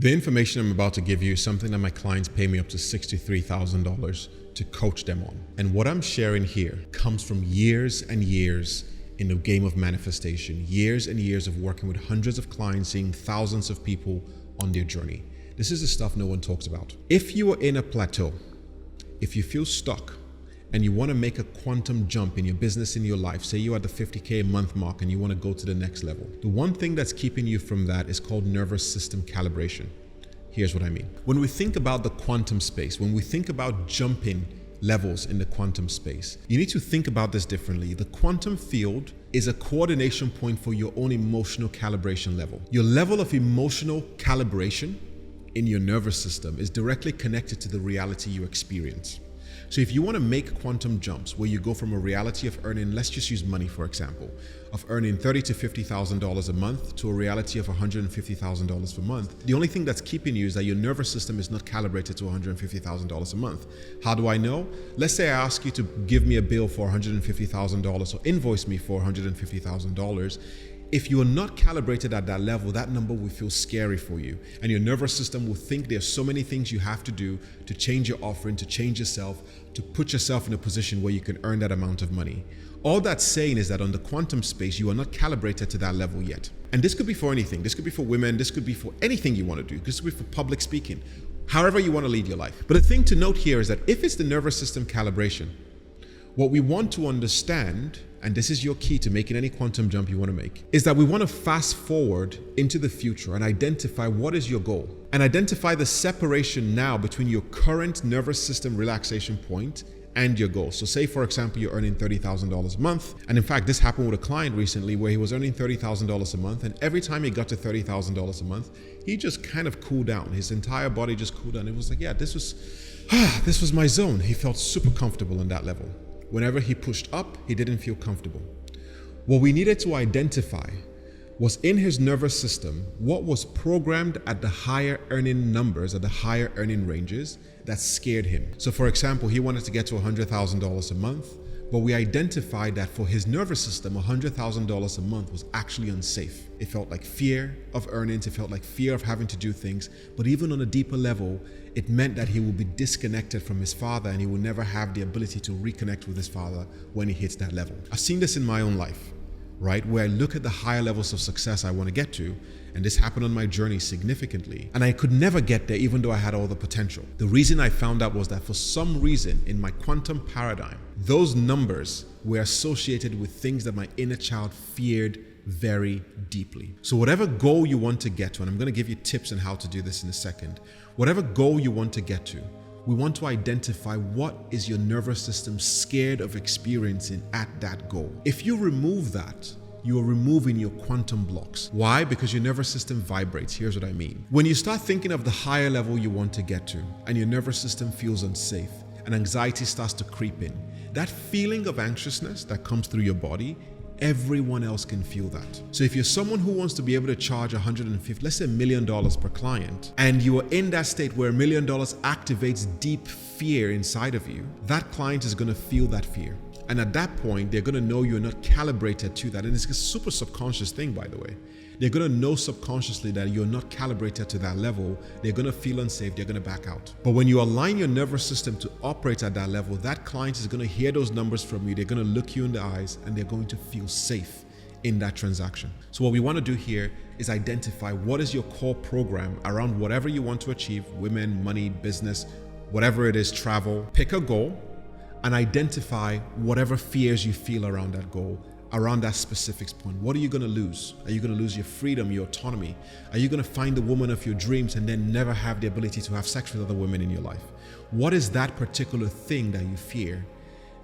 The information I'm about to give you is something that my clients pay me up to $63,000 to coach them on. And what I'm sharing here comes from years and years in the game of manifestation, years and years of working with hundreds of clients, seeing thousands of people on their journey. This is the stuff no one talks about. If you are in a plateau, if you feel stuck, and you want to make a quantum jump in your business, in your life, say you're at the 50K a month mark and you want to go to the next level, the one thing that's keeping you from that is called nervous system calibration. Here's what I mean. When we think about the quantum space, when we think about jumping levels in the quantum space, you need to think about this differently. The quantum field is a coordination point for your own emotional calibration level. Your level of emotional calibration in your nervous system is directly connected to the reality you experience. So if you want to make quantum jumps where you go from a reality of earning, let's just use money for example, of earning $30,000 to $50,000 a month to a reality of $150,000 per month, the only thing that's keeping you is that your nervous system is not calibrated to $150,000 a month. How do I know? Let's say I ask you to give me a bill for $150,000 or invoice me for $150,000. If you are not calibrated at that level, that number will feel scary for you. And your nervous system will think there's so many things you have to do to change your offering, to change yourself, to put yourself in a position where you can earn that amount of money. All that's saying is that on the quantum space, you are not calibrated to that level yet. And this could be for anything. This could be for women. This could be for anything you want to do. This could be for public speaking, however you want to lead your life. But the thing to note here is that if it's the nervous system calibration, what we want to understand, and this is your key to making any quantum jump you want to make, is that we want to fast forward into the future and identify what is your goal and identify the separation now between your current nervous system relaxation point and your goal. So say, for example, you're earning $30,000 a month. And in fact, this happened with a client recently where he was earning $30,000 a month. And every time he got to $30,000 a month, he just kind of cooled down. His entire body just cooled down. It was like, yeah, this was my zone. He felt super comfortable on that level. Whenever he pushed up, he didn't feel comfortable. What we needed to identify was in his nervous system, what was programmed at the higher earning numbers, at the higher earning ranges that scared him. So for example, he wanted to get to $100,000 a month, but we identified that for his nervous system, $100,000 a month was actually unsafe. It felt like fear of earnings, it felt like fear of having to do things, but even on a deeper level, it meant that he will be disconnected from his father and he will never have the ability to reconnect with his father when he hits that level. I've seen this in my own life, right? Where I look at the higher levels of success I want to get to, and this happened on my journey significantly, and I could never get there even though I had all the potential. The reason I found out was that for some reason in my quantum paradigm, those numbers were associated with things that my inner child feared very deeply. So whatever goal you want to get to, and I'm going to give you tips on how to do this in a second, whatever goal you want to get to, we want to identify what is your nervous system scared of experiencing at that goal. If you remove that, you are removing your quantum blocks. Why? Because your nervous system vibrates. Here's what I mean. When you start thinking of the higher level you want to get to, and your nervous system feels unsafe, and anxiety starts to creep in, that feeling of anxiousness that comes through your body, everyone else can feel that. So if you're someone who wants to be able to charge let's say $1 million per client, and you are in that state where $1 million activates deep fear inside of you, that client is going to feel that fear. And at that point, they're going to know you're not calibrated to that. And it's a super subconscious thing, by the way. They're going to know subconsciously that you're not calibrated to that level. They're going to feel unsafe. They're going to back out. But when you align your nervous system to operate at that level, that client is going to hear those numbers from you. They're going to look you in the eyes and they're going to feel safe in that transaction. So what we want to do here is identify what is your core program around whatever you want to achieve, women, money, business, whatever it is, travel. Pick a goal and identify whatever fears you feel around that goal, around that specific point. What are you going to lose? Are you going to lose your freedom, your autonomy? Are you going to find the woman of your dreams and then never have the ability to have sex with other women in your life? What is that particular thing that you fear?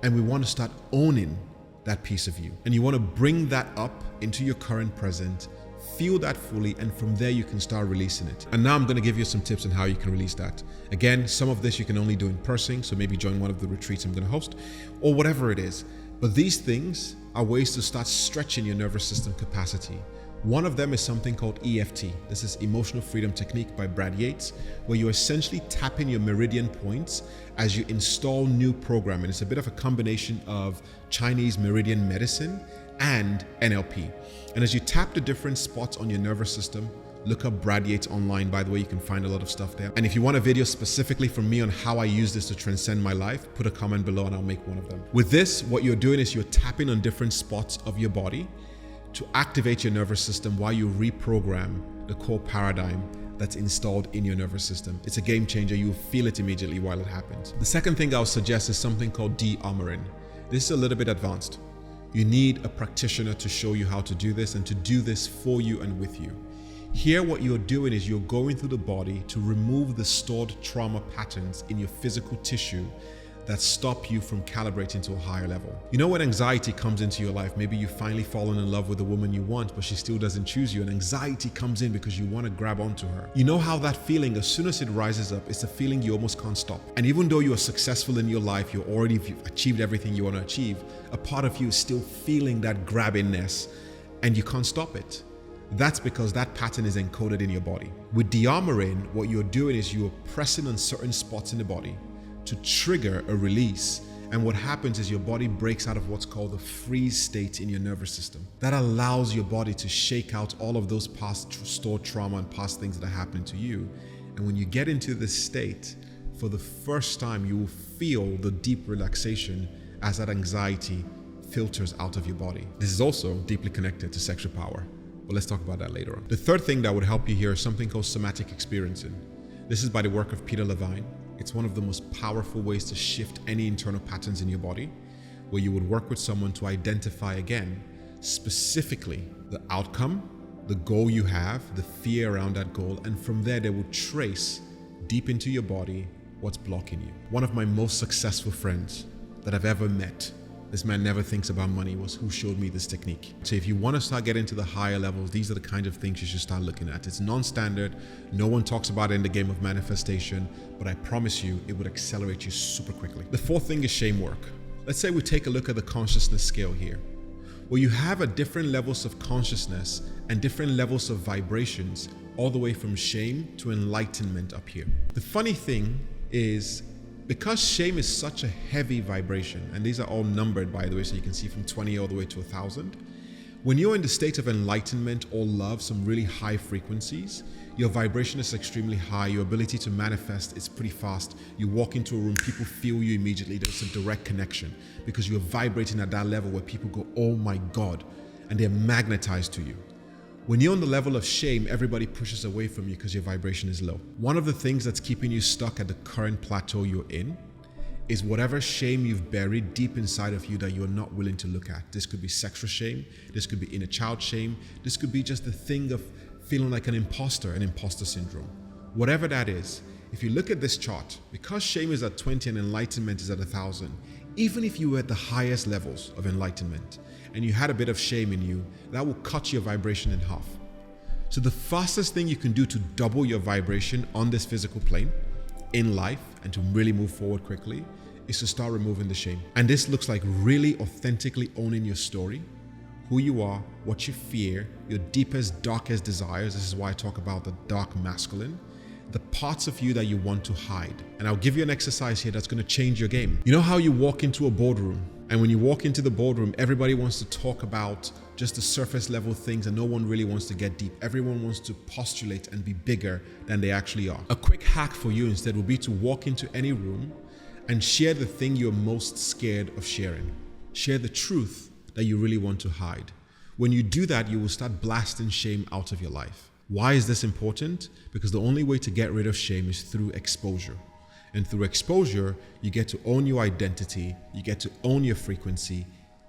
And we want to start owning that piece of you. And you want to bring that up into your current present, feel that fully, and from there you can start releasing it. And now I'm going to give you some tips on how you can release that. Again, some of this you can only do in person, so maybe join one of the retreats I'm going to host or whatever it is. But these things are ways to start stretching your nervous system capacity. One of them is something called EFT. This is Emotional Freedom Technique by Brad Yates, where you essentially tap in your meridian points as you install new programming. It's a bit of a combination of Chinese meridian medicine and NLP. And as you tap the different spots on your nervous system, Look up Brad Yates online, by the way, you can find a lot of stuff there. And if you want a video specifically from me on how I use this to transcend my life, put a comment below and I'll make one of them. With this, what you're doing is you're tapping on different spots of your body to activate your nervous system while you reprogram the core paradigm that's installed in your nervous system. It's a game changer. You'll feel it immediately while it happens. The second thing I'll suggest is something called de-armoring. This is a little bit advanced. You need a practitioner to show you how to do this and to do this for you and with you. Here, what you're doing is you're going through the body to remove the stored trauma patterns in your physical tissue that stop you from calibrating to a higher level. You know, when anxiety comes into your life, maybe you've finally fallen in love with the woman you want, but she still doesn't choose you, and anxiety comes in because you want to grab onto her. You know how that feeling, as soon as it rises up, it's a feeling you almost can't stop. And even though you are successful in your life, you've achieved everything you want to achieve, a part of you is still feeling that grabbingness, and you can't stop it. That's because that pattern is encoded in your body. With de-armoring, what you're doing is you're pressing on certain spots in the body to trigger a release. And what happens is your body breaks out of what's called the freeze state in your nervous system. That allows your body to shake out all of those past stored trauma and past things that are happening to you. And when you get into this state, for the first time, you will feel the deep relaxation as that anxiety filters out of your body. This is also deeply connected to sexual power. But let's talk about that later on. The third thing that would help you here is something called SematicExperiencing. This is by the work of Peter Levine. It's one of the most powerful ways to shift any internal patterns in your body, where you would work with someone to identify again, specifically the outcome, the goal you have, the fear around that goal, and from there they will trace deep into your body what's blocking you. One of my most successful friends that I've ever met, this man never thinks about money, was who showed me this technique. So if you want to start getting to the higher levels, these are the kind of things you should start looking at. It's non-standard. No one talks about it in the game of manifestation, but I promise you it would accelerate you super quickly. The fourth thing is shame work. Let's say we take a look at the consciousness scale here, where you have at different levels of consciousness and different levels of vibrations, all the way from shame to enlightenment up here. The funny thing is, because shame is such a heavy vibration, and these are all numbered, by the way, so you can see from 20 all the way to 1,000. When you're in the state of enlightenment or love, some really high frequencies, your vibration is extremely high. Your ability to manifest is pretty fast. You walk into a room, people feel you immediately. There's a direct connection because you're vibrating at that level where people go, oh my God, and they're magnetized to you. When you're on the level of shame, everybody pushes away from you because your vibration is low. One of the things that's keeping you stuck at the current plateau you're in is whatever shame you've buried deep inside of you that you're not willing to look at. This could be sexual shame. This could be inner child shame. This could be just the thing of feeling like an imposter syndrome. Whatever that is, if you look at this chart, because shame is at 20 and enlightenment is at 1,000, even if you were at the highest levels of enlightenment and you had a bit of shame in you, that will cut your vibration in half. So the fastest thing you can do to double your vibration on this physical plane in life and to really move forward quickly is to start removing the shame. And this looks like really authentically owning your story, who you are, what you fear, your deepest, darkest desires. This is why I talk about the dark masculine, the parts of you that you want to hide. And I'll give you an exercise here that's going to change your game. You know how you walk into a boardroom, and when you walk into the boardroom, everybody wants to talk about just the surface level things and no one really wants to get deep. Everyone wants to postulate and be bigger than they actually are. A quick hack for you instead would be to walk into any room and share the thing you're most scared of sharing. Share the truth that you really want to hide. When you do that, you will start blasting shame out of your life. Why is this important? Because the only way to get rid of shame is through exposure. And through exposure, you get to own your identity, you get to own your frequency,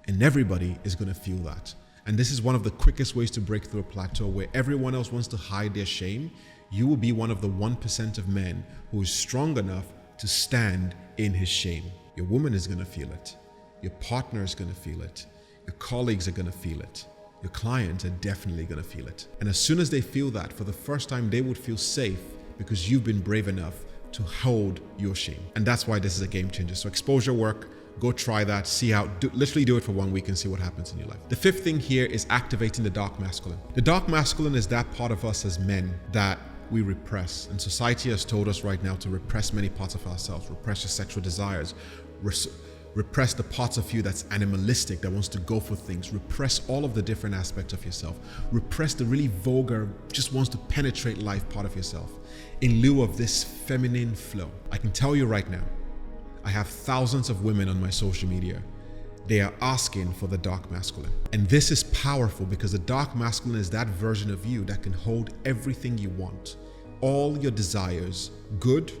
and everybody is going to feel that. And this is one of the quickest ways to break through a plateau where everyone else wants to hide their shame. You will be one of the 1% of men who is strong enough to stand in his shame. Your woman is going to feel it. Your partner is going to feel it. Your colleagues are going to feel it. Your clients are definitely going to feel it. And as soon as they feel that, for the first time, they would feel safe because you've been brave enough to hold your shame. And that's why this is a game changer. So exposure work, go try that, see how, literally do it for 1 week and see what happens in your life. The fifth thing here is activating the dark masculine. The dark masculine is that part of us as men that we repress. And society has told us right now to repress many parts of ourselves, repress your sexual desires, Repress the parts of you that's animalistic, that wants to go for things. Repress all of the different aspects of yourself. Repress the really vulgar, just wants to penetrate life part of yourself in lieu of this feminine flow. I can tell you right now, I have thousands of women on my social media. They are asking for the dark masculine. And this is powerful because the dark masculine is that version of you that can hold everything you want. All your desires, good,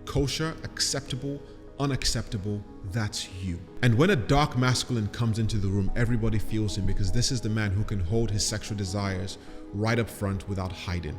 kosher, acceptable, unacceptable, that's you. And when a dark masculine comes into the room, everybody feels him because this is the man who can hold his sexual desires right up front without hiding.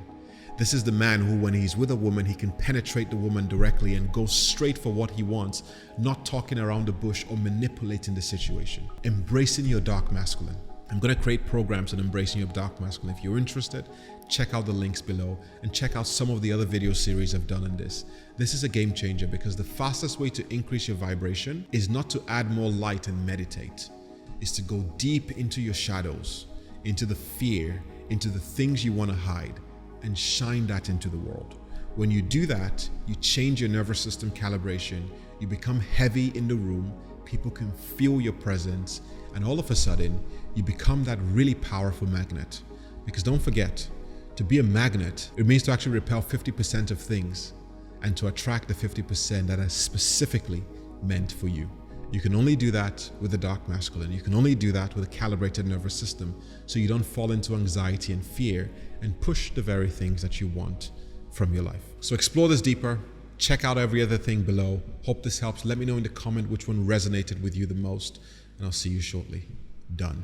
This is the man who, when he's with a woman, he can penetrate the woman directly and go straight for what he wants, not talking around the bush or manipulating the situation. Embracing your dark masculine. I'm going to create programs on embracing your dark masculine. If you're interested, check out the links below and check out some of the other video series I've done on this. This is a game changer because the fastest way to increase your vibration is not to add more light and meditate. It's to go deep into your shadows, into the fear, into the things you want to hide, and shine that into the world. When you do that, you change your nervous system calibration, you become heavy in the room, people can feel your presence, and all of a sudden, you become that really powerful magnet. Because don't forget, to be a magnet, it means to actually repel 50% of things and to attract the 50% that are specifically meant for you. You can only do that with the dark masculine. You can only do that with a calibrated nervous system so you don't fall into anxiety and fear and push the very things that you want from your life. So explore this deeper. Check out every other thing below. Hope this helps. Let me know in the comment which one resonated with you the most, and I'll see you shortly. Done.